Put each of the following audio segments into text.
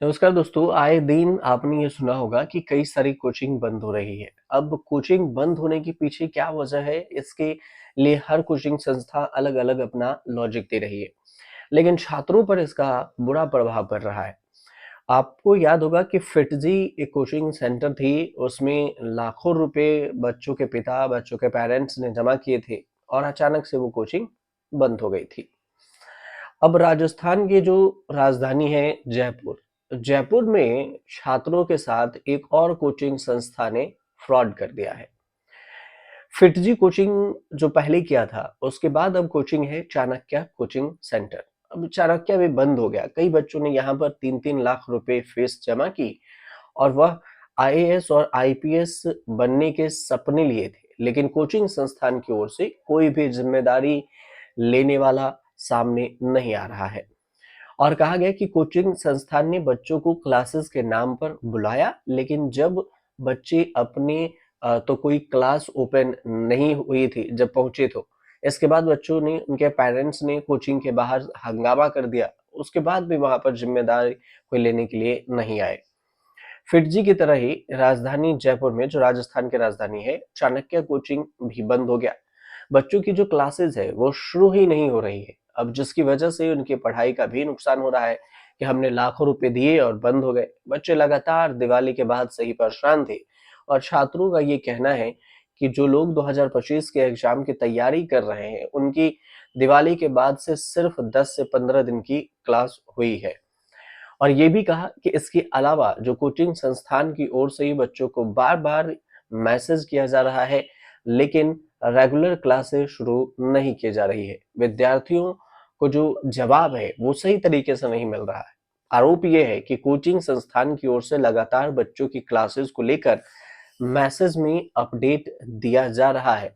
नमस्कार दोस्तों, आए दिन आपने ये सुना होगा कि कई सारी कोचिंग बंद हो रही है। अब कोचिंग बंद होने के पीछे क्या वजह है, इसके लिए हर कोचिंग संस्था अलग-अलग अपना लॉजिक दे रही है। लेकिन छात्रों पर इसका बुरा प्रभाव पड़ रहा है। आपको याद होगा कि फिटजी एक कोचिंग सेंटर थी, उसमें लाखों रुपए बच्चों के पिता, बच्चों के पेरेंट्स ने जमा किए थे और अचानक से वो कोचिंग बंद हो गई थी। अब राजस्थान की जो राजधानी है जयपुर, जयपुर में छात्रों के साथ एक और कोचिंग संस्था ने फ्रॉड कर दिया है। फिटजी कोचिंग जो पहले किया था, उसके बाद अब कोचिंग है चाणक्य कोचिंग सेंटर। अब चाणक्य भी बंद हो गया। कई बच्चों ने यहाँ पर 3-3 लाख रुपए फीस जमा की और वह आईएएस और आईपीएस बनने के सपने लिए थे, लेकिन कोचिंग संस्थान की ओर से कोई भी जिम्मेदारी लेने वाला सामने नहीं आ रहा है। और कहा गया कि कोचिंग संस्थान ने बच्चों को क्लासेस के नाम पर बुलाया, लेकिन जब बच्चे अपने तो कोई क्लास ओपन नहीं हुई थी जब पहुंचे, तो इसके बाद बच्चों ने, उनके पेरेंट्स ने कोचिंग के बाहर हंगामा कर दिया। उसके बाद भी वहां पर जिम्मेदारी कोई लेने के लिए नहीं आए। फिटजी की तरह ही राजधानी जयपुर में, जो राजस्थान की राजधानी है, चाणक्य कोचिंग भी बंद हो गया। बच्चों की जो क्लासेस है वो शुरू ही नहीं हो रही है। अब जिसकी वजह से उनकी पढ़ाई का भी नुकसान हो रहा है कि हमने लाखों रुपए दिए और बंद हो गए। बच्चे लगातार दिवाली के बाद से ही परेशान थे और छात्रों का ये कहना है कि जो लोग 2025 के एग्जाम की तैयारी कर रहे हैं, उनकी दिवाली के बाद से सिर्फ 10 से 15 दिन की क्लास हुई है। और ये भी कहा कि इसके अलावा जो कोचिंग संस्थान की ओर से ही बच्चों को बार-बार मैसेज किया जा रहा है, लेकिन रेगुलर क्लासेस शुरू नहीं की जा रही है। विद्यार्थियों को जो जवाब है वो सही तरीके से नहीं मिल रहा है। आरोप ये है कि कोचिंग संस्थान की ओर से लगातार बच्चों की क्लासेस को लेकर मैसेज में अपडेट दिया जा रहा है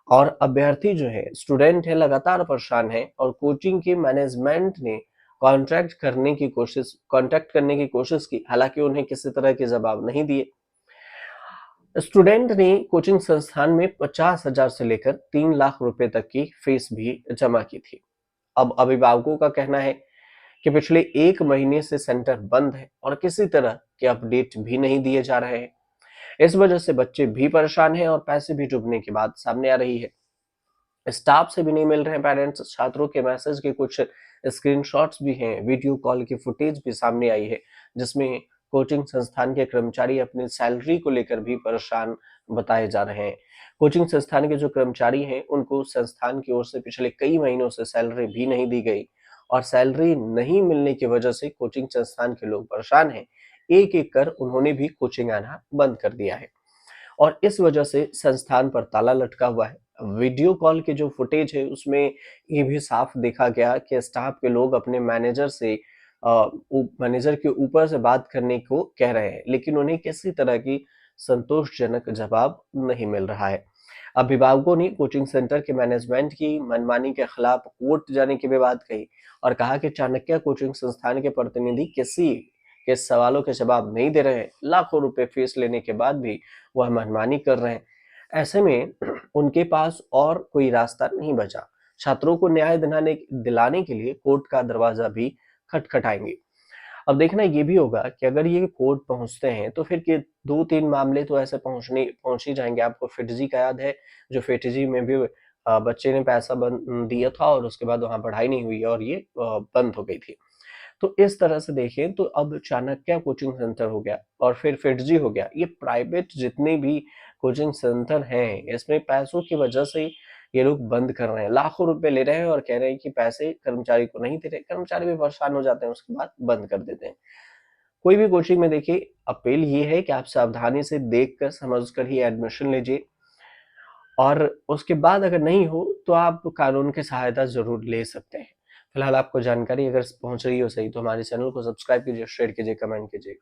और अभ्यर्थी जो है, स्टूडेंट है, लगातार परेशान है और कोचिंग के मैनेजमेंट ने कांटेक्ट करने की कोशिश की, हालांकि उन्हें किसी तरह के जवाब नहीं दिए। स्टूडेंट ने कोचिंग संस्थान में 50,000 से लेकर 3 लाख रुपए तक की फीस भी जमा की थी। अब अभिभावकों का कहना है कि पिछले 1 महीने से सेंटर बंद है और किसी तरह के अपडेट भी नहीं दिए जा रहे हैं। इस वजह से बच्चे भी परेशान हैं और पैसे भी डूबने की बात सामने आ रही है। स्टाफ से भी नहीं मिल रहे हैं पेरेंट्स। छात्रों के मैसेज के कुछ स्क्रीनशॉट्स भी हैं, वीडियो कॉल की फुटेज भी सामने आई है, जिसमें कोचिंग संस्थान के कर्मचारी अपनी सैलरी को लेकर भी परेशान बताए जा रहे हैं। कोचिंग संस्थान के जो कर्मचारी हैं, उनको संस्थान की ओर से पिछले कई महीनों से सैलरी भी नहीं दी गई और सैलरी नहीं मिलने की वजह से कोचिंग संस्थान के लोग परेशान हैं। एक-एक कर उन्होंने भी कोचिंग आना बंद कर दिया है और इस वजह से संस्थान पर ताला लटका हुआ है। वीडियो कॉल की जो फुटेज है, उसमें ये भी साफ देखा गया कि स्टाफ के लोग अपने मैनेजर से मैनेजर के ऊपर से बात करने को कह रहे हैं, लेकिन उन्हें किसी तरह की संतोषजनक जवाब नहीं मिल रहा है। अभिभावकों ने कोचिंग सेंटर के मैनेजमेंट की मनमानी के खिलाफ कोर्ट जाने की भी बात कही और कहा कि चाणक्य कोचिंग संस्थान के प्रतिनिधि किसी के सवालों के जवाब नहीं दे रहे हैं। लाखों रुपए फीस लेने के बाद भी वह मनमानी कर रहे हैं। ऐसे में उनके पास और कोई रास्ता नहीं बचा। छात्रों को न्याय दिलाने के लिए कोर्ट का दरवाजा भी खटखटाएंगे। अब देखना ये भी होगा कि अगर ये कोर्ट पहुंचते हैं तो फिर के 2-3 मामले तो ऐसे पहुंच ही जाएंगे। आपको फिटजी का याद है, जो फिटजी में भी बच्चे ने पैसा दिया था और उसके बाद वहां पढ़ाई नहीं हुई और ये बंद हो गई थी। तो इस तरह से देखें तो अब चाणक्य कोचिंग सेंटर हो गया और फिर फिटजी हो गया। ये प्राइवेट जितने भी कोचिंग सेंटर हैं, इसमें पैसों की वजह से ये लोग बंद कर रहे हैं। लाखों रुपए ले रहे हैं और कह रहे हैं कि पैसे कर्मचारी को नहीं दे रहे। कर्मचारी भी परेशान हो जाते हैं, उसके बाद बंद कर देते हैं। कोई भी कोचिंग में देखिए, अपील ये है कि आप सावधानी से देखकर समझकर ही एडमिशन लीजिए और उसके बाद अगर नहीं हो तो आप कानून की सहायता ज़रूर ले सकते हैं। फिलहाल आपको जानकारी अगर पहुँच रही हो सही, तो हमारे चैनल को सब्सक्राइब कीजिए, शेयर कीजिए, कमेंट कीजिए।